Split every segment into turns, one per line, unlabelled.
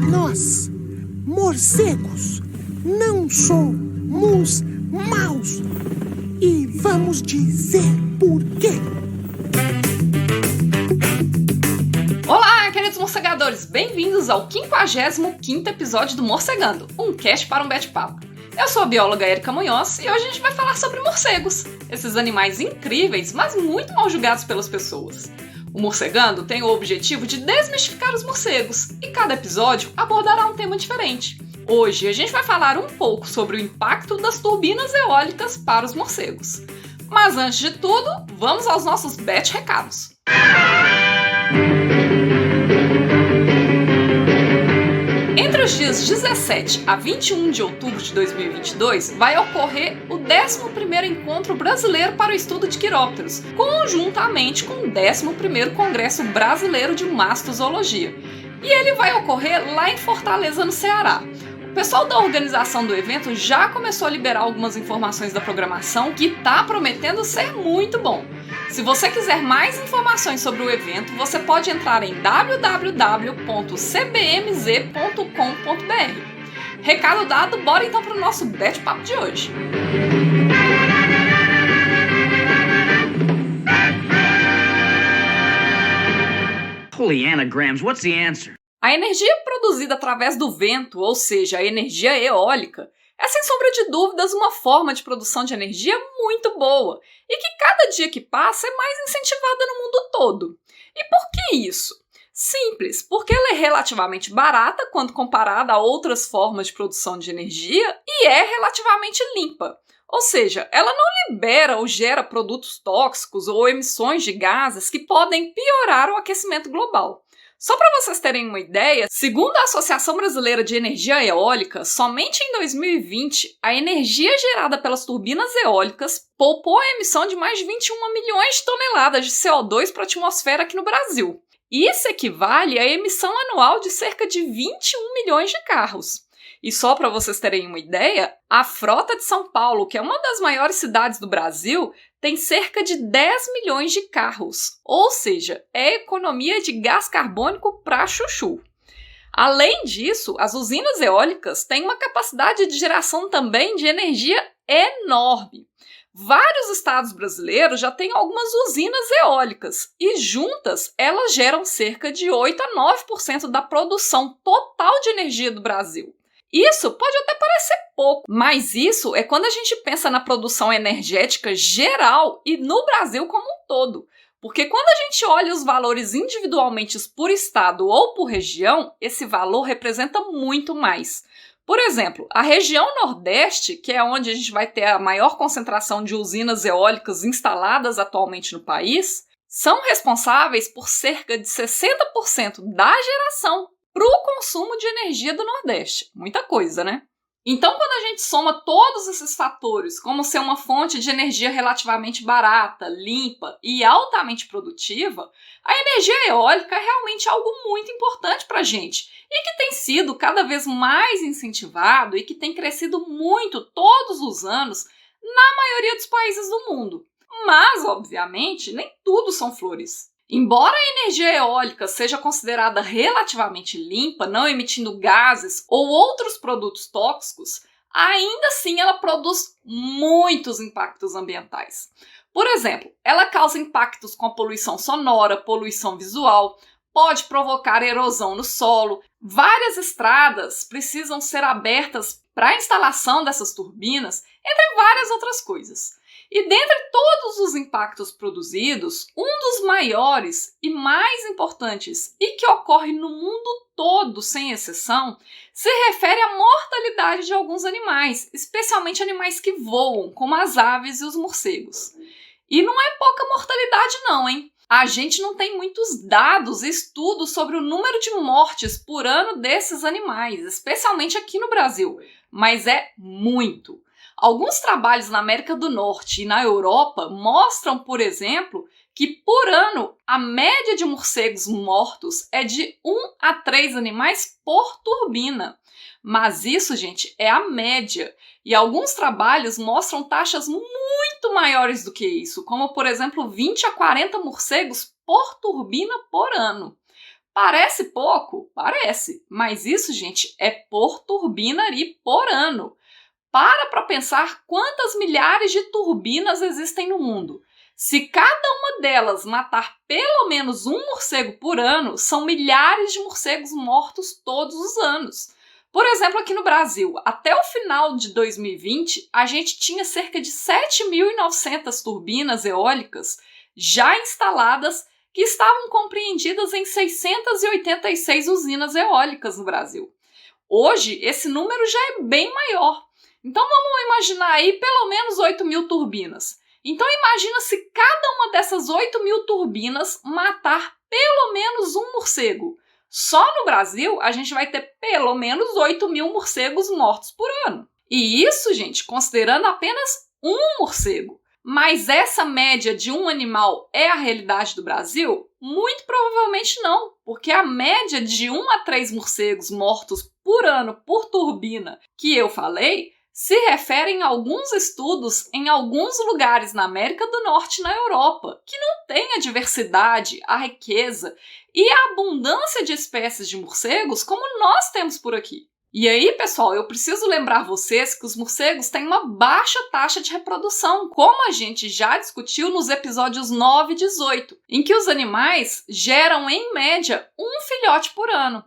Nós, morcegos, não somos maus. E vamos dizer por quê.
Olá, queridos morcegadores! Bem-vindos ao 55º episódio do Morcegando, um cast para um bate-papo. Eu sou a bióloga Érica Munhoz e hoje a gente vai falar sobre morcegos, esses animais incríveis, mas muito mal julgados pelas pessoas. O Morcegando tem o objetivo de desmistificar os morcegos e cada episódio abordará um tema diferente. Hoje a gente vai falar um pouco sobre o impacto das turbinas eólicas para os morcegos. Mas antes de tudo, vamos aos nossos recados. Entre os dias 17 a 21 de outubro de 2022, vai ocorrer o 11º Encontro Brasileiro para o Estudo de Quirópteros, conjuntamente com o 11º Congresso Brasileiro de Mastozoologia. E ele vai ocorrer lá em Fortaleza, no Ceará. O pessoal da organização do evento já começou a liberar algumas informações da programação que está prometendo ser muito bom. Se você quiser mais informações sobre o evento, você pode entrar em www.cbmz.com.br. Recado dado, bora então para o nosso bate-papo de hoje.
Holy anagrams, what's the answer?
A energia produzida através do vento, ou seja, a energia eólica, é sem sombra de dúvidas uma forma de produção de energia muito boa e que cada dia que passa é mais incentivada no mundo todo. E por que isso? Simples, porque ela é relativamente barata quando comparada a outras formas de produção de energia e é relativamente limpa. Ou seja, ela não libera ou gera produtos tóxicos ou emissões de gases que podem piorar o aquecimento global. Só para vocês terem uma ideia, segundo a Associação Brasileira de Energia Eólica, somente em 2020, a energia gerada pelas turbinas eólicas poupou a emissão de mais de 21 milhões de toneladas de CO2 para a atmosfera aqui no Brasil. Isso equivale à emissão anual de cerca de 21 milhões de carros. E só para vocês terem uma ideia, a frota de São Paulo, que é uma das maiores cidades do Brasil, tem cerca de 10 milhões de carros, ou seja, é economia de gás carbônico para chuchu. Além disso, as usinas eólicas têm uma capacidade de geração também de energia enorme. Vários estados brasileiros já têm algumas usinas eólicas e juntas elas geram cerca de 8 a 9% da produção total de energia do Brasil. Isso pode até parecer pouco, mas isso é quando a gente pensa na produção energética geral e no Brasil como um todo. Porque quando a gente olha os valores individualmente por estado ou por região, esse valor representa muito mais. Por exemplo, a região Nordeste, que é onde a gente vai ter a maior concentração de usinas eólicas instaladas atualmente no país, são responsáveis por cerca de 60% da geração para o consumo de energia do Nordeste. Muita coisa, né? Então, quando a gente soma todos esses fatores, como ser uma fonte de energia relativamente barata, limpa e altamente produtiva, a energia eólica é realmente algo muito importante para a gente e que tem sido cada vez mais incentivado e que tem crescido muito todos os anos na maioria dos países do mundo. Mas, obviamente, nem tudo são flores. Embora a energia eólica seja considerada relativamente limpa, não emitindo gases ou outros produtos tóxicos, ainda assim ela produz muitos impactos ambientais. Por exemplo, ela causa impactos com a poluição sonora, poluição visual, pode provocar erosão no solo. Várias estradas precisam ser abertas para a instalação dessas turbinas, entre várias outras coisas. E dentre todos os impactos produzidos, um dos maiores e mais importantes e que ocorre no mundo todo, sem exceção, se refere à mortalidade de alguns animais, especialmente animais que voam, como as aves e os morcegos. E não é pouca mortalidade não, hein? A gente não tem muitos dados e estudos sobre o número de mortes por ano desses animais, especialmente aqui no Brasil, mas é muito. Alguns trabalhos na América do Norte e na Europa mostram, por exemplo, que por ano a média de morcegos mortos é de 1 a 3 animais por turbina. Mas isso, gente, é a média. E alguns trabalhos mostram taxas muito maiores do que isso, como, por exemplo, 20 a 40 morcegos por turbina por ano. Parece pouco? Parece. Mas isso, gente, é por turbina e por ano. Para pensar quantas milhares de turbinas existem no mundo. Se cada uma delas matar pelo menos um morcego por ano, são milhares de morcegos mortos todos os anos. Por exemplo, aqui no Brasil, até o final de 2020, a gente tinha cerca de 7.900 turbinas eólicas já instaladas que estavam compreendidas em 686 usinas eólicas no Brasil. Hoje, esse número já é bem maior. Então vamos imaginar aí pelo menos 8.000 turbinas. Então imagina se cada uma dessas 8.000 turbinas matar pelo menos um morcego. Só no Brasil a gente vai ter pelo menos 8.000 morcegos mortos por ano. E isso, gente, considerando apenas um morcego. Mas essa média de um animal é a realidade do Brasil? Muito provavelmente não, porque a média de 1 a 3 morcegos mortos por ano por turbina que eu falei se referem a alguns estudos em alguns lugares na América do Norte e na Europa, que não têm a diversidade, a riqueza e a abundância de espécies de morcegos como nós temos por aqui. E aí, pessoal, eu preciso lembrar vocês que os morcegos têm uma baixa taxa de reprodução, como a gente já discutiu nos episódios 9 e 18, em que os animais geram, em média, um filhote por ano.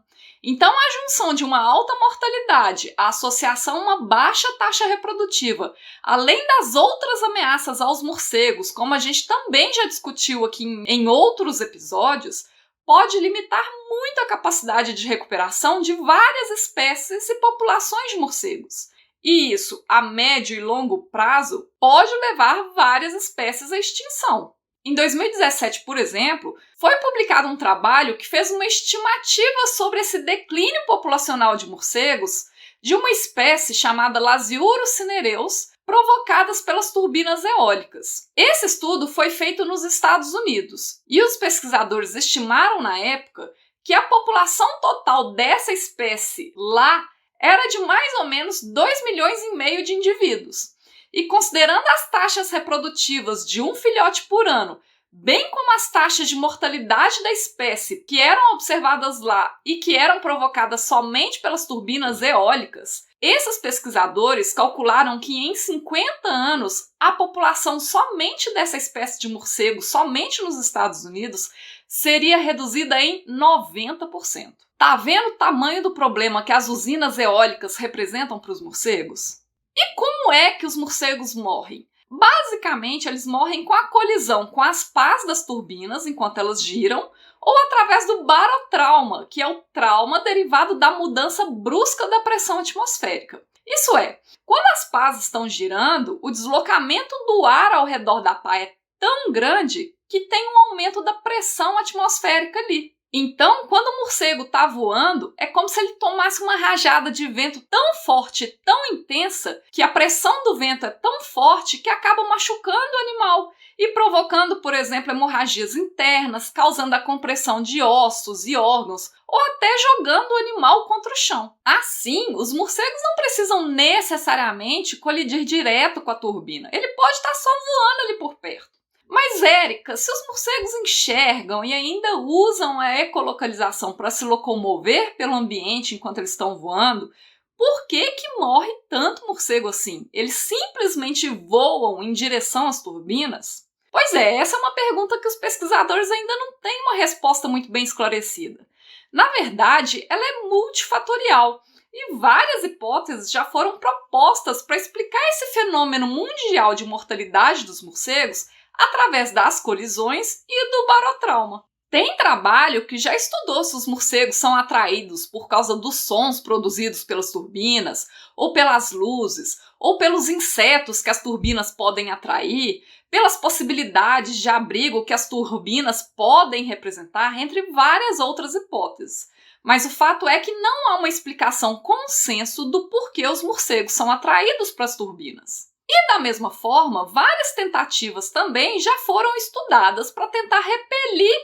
Então, a junção de uma alta mortalidade, a associação a uma baixa taxa reprodutiva, além das outras ameaças aos morcegos, como a gente também já discutiu aqui em outros episódios, pode limitar muito a capacidade de recuperação de várias espécies e populações de morcegos. E isso, a médio e longo prazo, pode levar várias espécies à extinção. Em 2017, por exemplo, foi publicado um trabalho que fez uma estimativa sobre esse declínio populacional de morcegos de uma espécie chamada Lasiurus cinereus, provocadas pelas turbinas eólicas. Esse estudo foi feito nos Estados Unidos e os pesquisadores estimaram na época que a população total dessa espécie lá era de mais ou menos 2,5 milhões de indivíduos. E considerando as taxas reprodutivas de um filhote por ano, bem como as taxas de mortalidade da espécie que eram observadas lá e que eram provocadas somente pelas turbinas eólicas, esses pesquisadores calcularam que em 50 anos a população somente dessa espécie de morcego, somente nos Estados Unidos, seria reduzida em 90%. Tá vendo o tamanho do problema que as usinas eólicas representam para os morcegos? E como é que os morcegos morrem? Basicamente, eles morrem com a colisão com as pás das turbinas enquanto elas giram, ou através do barotrauma, que é o trauma derivado da mudança brusca da pressão atmosférica. Isso é, quando as pás estão girando, o deslocamento do ar ao redor da pá é tão grande que tem um aumento da pressão atmosférica ali. Então, quando o morcego está voando, é como se ele tomasse uma rajada de vento tão forte, tão intensa, que a pressão do vento é tão forte que acaba machucando o animal e provocando, por exemplo, hemorragias internas, causando a compressão de ossos e órgãos, ou até jogando o animal contra o chão. Assim, os morcegos não precisam necessariamente colidir direto com a turbina. Ele pode estar só voando ali por perto. Mas, Érica, se os morcegos enxergam e ainda usam a ecolocalização para se locomover pelo ambiente enquanto eles estão voando, por que morre tanto morcego assim? Eles simplesmente voam em direção às turbinas? Pois é, essa é uma pergunta que os pesquisadores ainda não têm uma resposta muito bem esclarecida. Na verdade, ela é multifatorial e várias hipóteses já foram propostas para explicar esse fenômeno mundial de mortalidade dos morcegos através das colisões e do barotrauma. Tem trabalho que já estudou se os morcegos são atraídos por causa dos sons produzidos pelas turbinas, ou pelas luzes, ou pelos insetos que as turbinas podem atrair, pelas possibilidades de abrigo que as turbinas podem representar, entre várias outras hipóteses. Mas o fato é que não há uma explicação consenso do porquê os morcegos são atraídos para as turbinas. E da mesma forma, várias tentativas também já foram estudadas para tentar repelir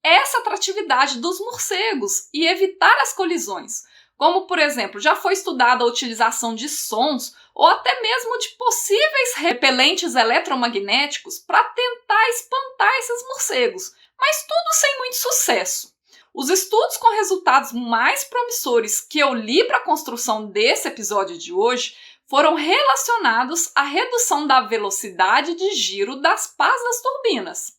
essa atratividade dos morcegos e evitar as colisões. Como, por exemplo, já foi estudada a utilização de sons ou até mesmo de possíveis repelentes eletromagnéticos para tentar espantar esses morcegos, mas tudo sem muito sucesso. Os estudos com resultados mais promissores que eu li para a construção desse episódio de hoje foram relacionados à redução da velocidade de giro das pás das turbinas.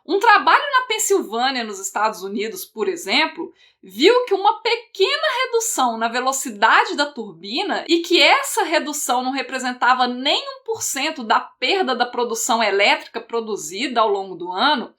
Um trabalho na Pensilvânia, nos Estados Unidos, por exemplo, viu que uma pequena redução na velocidade da turbina e que essa redução não representava nem 1% da perda da produção elétrica produzida ao longo do ano,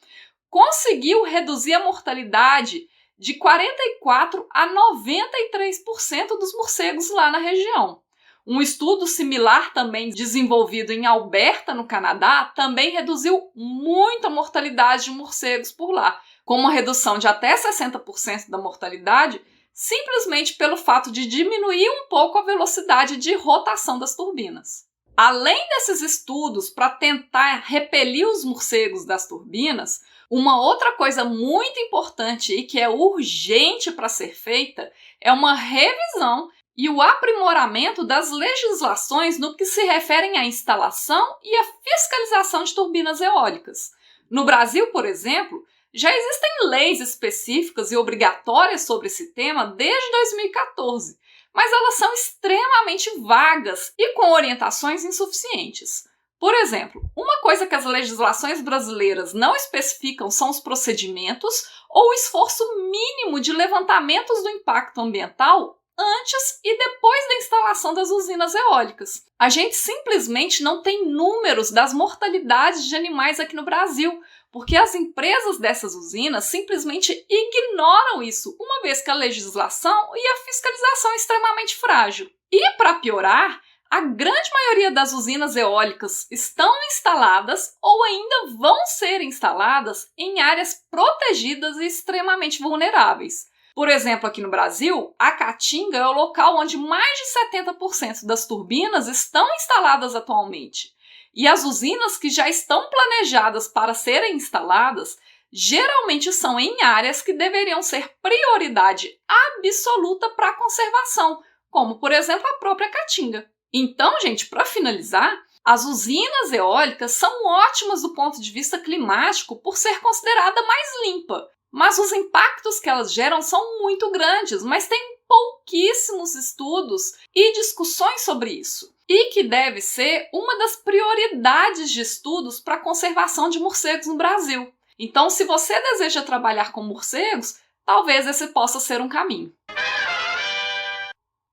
conseguiu reduzir a mortalidade de 44% a 93% dos morcegos lá na região. Um estudo similar também desenvolvido em Alberta, no Canadá, também reduziu muito a mortalidade de morcegos por lá, com uma redução de até 60% da mortalidade, simplesmente pelo fato de diminuir um pouco a velocidade de rotação das turbinas. Além desses estudos para tentar repelir os morcegos das turbinas, uma outra coisa muito importante e que é urgente para ser feita é uma revisão e o aprimoramento das legislações no que se referem à instalação e à fiscalização de turbinas eólicas. No Brasil, por exemplo, já existem leis específicas e obrigatórias sobre esse tema desde 2014, mas elas são extremamente vagas e com orientações insuficientes. Por exemplo, uma coisa que as legislações brasileiras não especificam são os procedimentos ou o esforço mínimo de levantamentos do impacto ambiental antes e depois da instalação das usinas eólicas. A gente simplesmente não tem números das mortalidades de animais aqui no Brasil, porque as empresas dessas usinas simplesmente ignoram isso, uma vez que a legislação e a fiscalização é extremamente frágil. E, para piorar, a grande maioria das usinas eólicas estão instaladas ou ainda vão ser instaladas em áreas protegidas e extremamente vulneráveis. Por exemplo, aqui no Brasil, a Caatinga é o local onde mais de 70% das turbinas estão instaladas atualmente. E as usinas que já estão planejadas para serem instaladas geralmente são em áreas que deveriam ser prioridade absoluta para a conservação, como, por exemplo, a própria Caatinga. Então, gente, para finalizar, as usinas eólicas são ótimas do ponto de vista climático por ser considerada mais limpa. Mas os impactos que elas geram são muito grandes, mas tem pouquíssimos estudos e discussões sobre isso. E que deve ser uma das prioridades de estudos para a conservação de morcegos no Brasil. Então, se você deseja trabalhar com morcegos, talvez esse possa ser um caminho.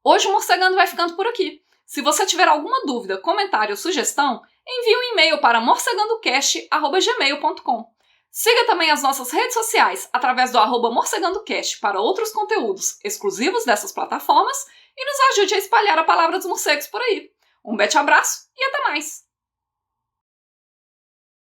Hoje o Morcegando vai ficando por aqui. Se você tiver alguma dúvida, comentário ou sugestão, envie um e-mail para morcegandocast@gmail.com. Siga também as nossas redes sociais através do @morcegandocast para outros conteúdos exclusivos dessas plataformas e nos ajude a espalhar a palavra dos morcegos por aí. Um bete abraço e até mais!